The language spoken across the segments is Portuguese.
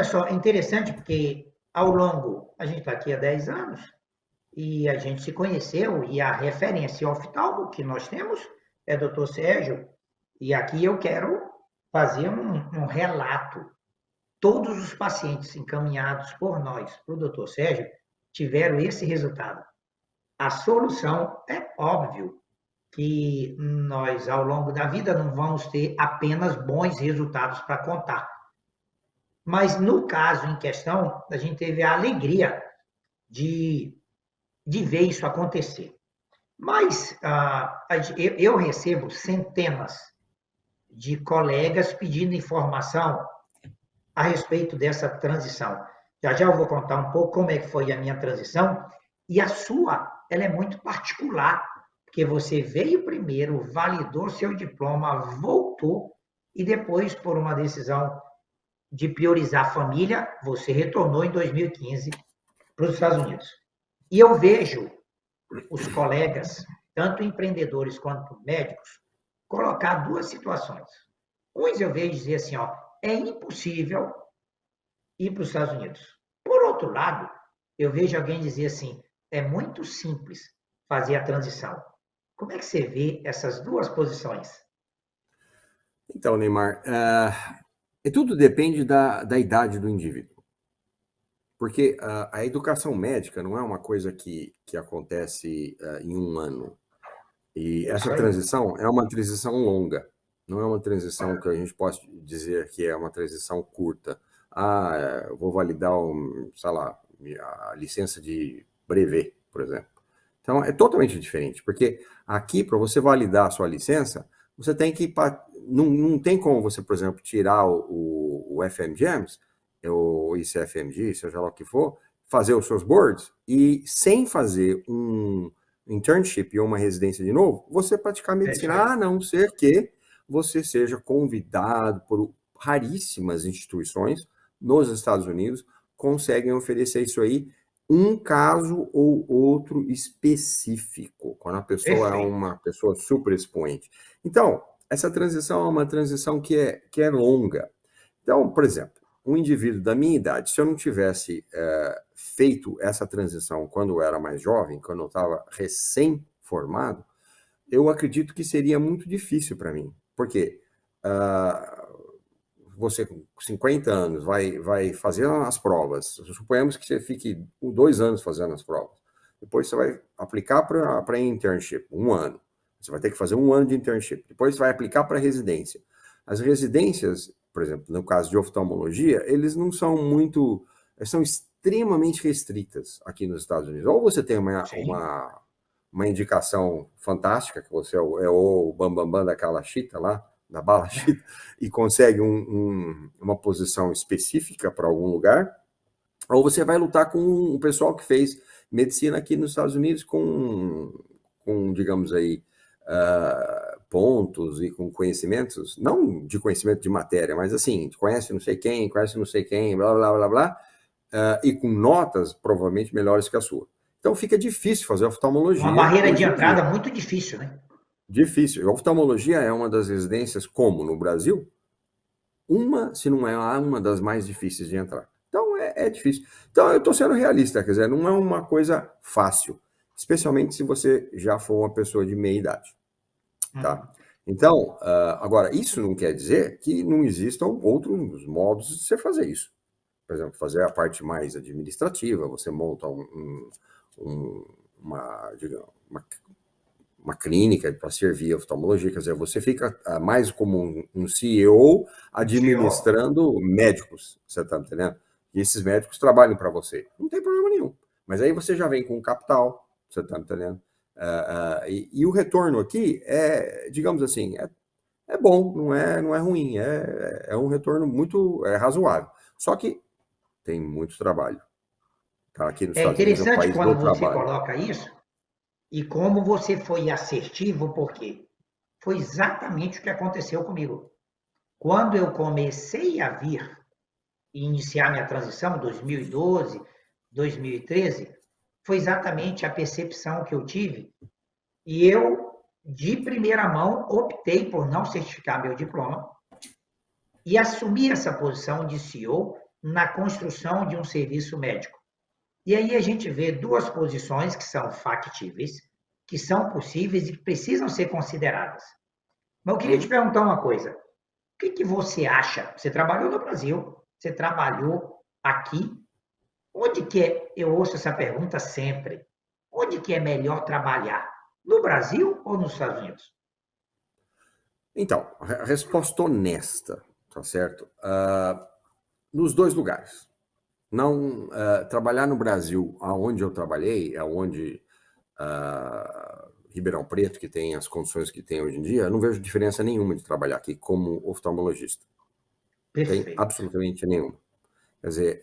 só, é interessante porque ao longo, a gente está aqui há 10 anos, e a gente se conheceu, e a referência oftalmo que nós temos é o Dr. Sérgio, e aqui eu quero fazer um relato. Todos os pacientes encaminhados por nós para o Dr. Sérgio tiveram esse resultado. A solução é óbvio que nós, ao longo da vida, não vamos ter apenas bons resultados para contar. Mas, no caso em questão, a gente teve a alegria de ver isso acontecer. Mas eu recebo centenas de colegas pedindo informação a respeito dessa transição. Já já eu vou contar um pouco como é que foi a minha transição, e a sua, ela é muito particular, porque você veio primeiro, validou seu diploma, voltou, e depois, por uma decisão de priorizar a família, você retornou em 2015 para os Estados Unidos. E eu vejo os colegas, tanto empreendedores quanto médicos, colocar duas situações. Uns eu vejo dizer assim, ó, é impossível ir para os Estados Unidos. Por outro lado, eu vejo alguém dizer assim, é muito simples fazer a transição. Como é que você vê essas duas posições? Então, Neymar, tudo depende da idade do indivíduo. Porque a educação médica não é uma coisa que acontece em um ano. E essa transição é uma transição longa. Não é uma transição que a gente possa dizer que é uma transição curta. Eu vou validar, sei lá, a licença de brevet, por exemplo. Então, é totalmente diferente, porque aqui, para você validar a sua licença, você tem que... Não tem como você, por exemplo, tirar o FMGMS, o ICFMG, seja lá o que for, fazer os seus boards, e sem fazer um internship ou uma residência de novo, você praticar medicina, a não ser que você seja convidado por raríssimas instituições nos Estados Unidos, conseguem oferecer isso aí, um caso ou outro específico, quando a pessoa é uma pessoa super expoente. Então, essa transição é uma transição que é longa. Então, por exemplo, um indivíduo da minha idade, se eu não tivesse feito essa transição quando eu era mais jovem, quando eu estava recém-formado, eu acredito que seria muito difícil para mim. Porque você com 50 anos vai fazer as provas, suponhamos que você fique 2 anos fazendo as provas, depois você vai aplicar para internship, 1 ano, você vai ter que fazer 1 ano de internship, depois você vai aplicar para residência. As residências, por exemplo, no caso de oftalmologia, eles não são muito, são extremamente restritas aqui nos Estados Unidos. Ou você tem uma indicação fantástica, que você é o bambambam daquela chita lá, da bala chita, e consegue uma posição específica para algum lugar, ou você vai lutar com o pessoal que fez medicina aqui nos Estados Unidos com digamos aí, pontos e com conhecimentos, não de conhecimento de matéria, mas assim, conhece não sei quem, blá, blá, blá, blá, e com notas provavelmente melhores que a sua. Então fica difícil fazer oftalmologia. Uma barreira de entrada muito difícil, né? Difícil. A oftalmologia é uma das residências, como no Brasil, se não é uma das mais difíceis de entrar. Então é difícil. Então eu estou sendo realista, quer dizer, não é uma coisa fácil, especialmente se você já for uma pessoa de meia idade. Tá? Então, agora, isso não quer dizer que não existam outros modos de você fazer isso. Por exemplo, fazer a parte mais administrativa, você monta uma clínica para servir a oftalmologia, quer dizer, você fica mais como um CEO administrando médicos, você está entendendo? E esses médicos trabalham para você. Não tem problema nenhum. Mas aí você já vem com capital, você está entendendo? E o retorno aqui é, digamos assim, é bom, não é ruim, é um retorno muito razoável. Só que tem muito trabalho. Tá? Aqui nos Estados Unidos é um país quando do você trabalho. Coloca isso, e como você foi assertivo, porque foi exatamente o que aconteceu comigo. Quando eu comecei a vir e iniciar minha transição, 2012, 2013, foi exatamente a percepção que eu tive. E eu, de primeira mão, optei por não certificar meu diploma e assumi essa posição de CEO na construção de um serviço médico. E aí a gente vê duas posições que são factíveis, que são possíveis e que precisam ser consideradas. Mas eu queria te perguntar uma coisa. O que você acha? Você trabalhou no Brasil, você trabalhou aqui. Onde que é, eu ouço essa pergunta sempre, onde que é melhor trabalhar? No Brasil ou nos Estados Unidos? Então, a resposta honesta, tá certo? Nos dois lugares. Não trabalhar no Brasil, aonde eu trabalhei, aonde Ribeirão Preto, que tem as condições que tem hoje em dia, eu não vejo diferença nenhuma de trabalhar aqui como oftalmologista. Tem Perfeito. absolutamente nenhuma. Quer dizer,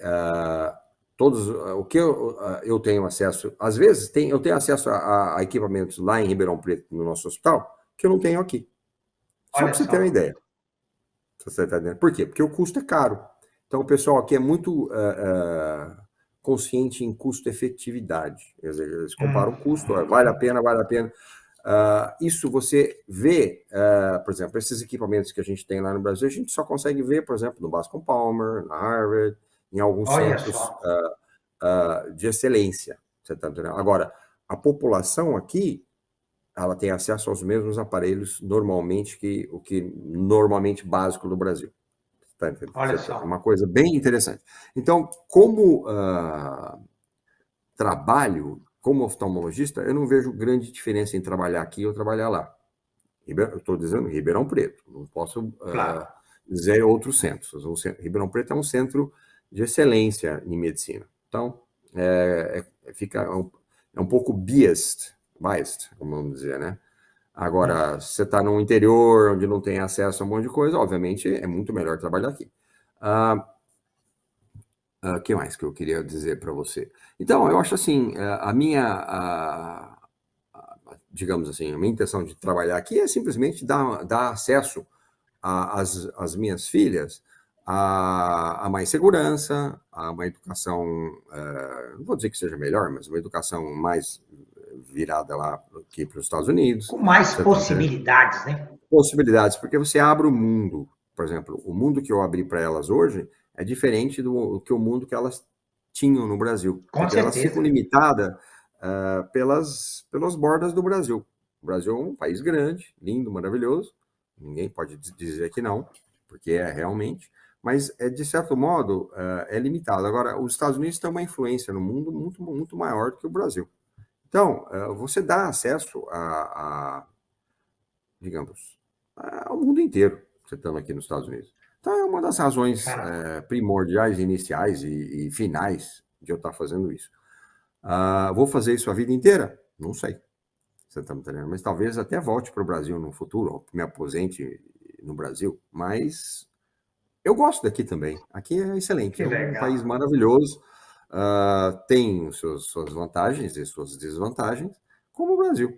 todos o que eu tenho acesso, às vezes eu tenho acesso a equipamentos lá em Ribeirão Preto, no nosso hospital, que eu não tenho aqui. Só Olha para você ter uma só. ideia. Você tá entendendo? Por quê? Porque o custo é caro. Então, o pessoal aqui é muito consciente em custo-efetividade. Eles comparam o custo, vale a pena, vale a pena. Isso você vê, por exemplo, esses equipamentos que a gente tem lá no Brasil, a gente só consegue ver, por exemplo, no Bascom Palmer, na Harvard, em alguns Olha centros só. de excelência. Você tá entendendo? Agora, a população aqui, ela tem acesso aos mesmos aparelhos normalmente o que normalmente básico do Brasil. Tá entendendo? Olha É só. uma coisa bem interessante. Então, como trabalho, como oftalmologista, eu não vejo grande diferença em trabalhar aqui ou trabalhar lá. Eu estou dizendo Ribeirão Preto, não posso Claro. dizer outros centros. Ribeirão Preto é um centro de excelência em medicina. Então, é um pouco biased, como vamos dizer, né? Agora, se você está no interior, onde não tem acesso a um monte de coisa, obviamente é muito melhor trabalhar aqui. O que mais que eu queria dizer para você? Então, eu acho assim, digamos assim, a minha intenção de trabalhar aqui é simplesmente dar acesso às minhas filhas a mais segurança, a uma educação, não vou dizer que seja melhor, mas uma educação mais virada lá aqui para os Estados Unidos. Com mais Você tá entendendo? possibilidades, né? Possibilidades, porque você abre o mundo. Por exemplo, o mundo que eu abri para elas hoje é diferente do que o mundo que elas tinham no Brasil, Com porque elas ficam certeza. limitadas pelas bordas do Brasil. O Brasil é um país grande, lindo, maravilhoso, ninguém pode dizer que não, porque é realmente, mas de certo modo é limitado. Agora, os Estados Unidos têm uma influência no mundo muito, muito maior do que o Brasil. Então, você dá acesso digamos, ao mundo inteiro, você estando aqui nos Estados Unidos. Então, é uma das razões Caramba. primordiais, iniciais e finais de eu estar fazendo isso. Vou fazer isso a vida inteira? Não sei. Você está me entendendo? Mas talvez até volte para o Brasil no futuro, me aposente no Brasil. Mas eu gosto daqui também. Aqui é excelente, Que é um país legal. maravilhoso. Tem suas vantagens e suas desvantagens, como o Brasil.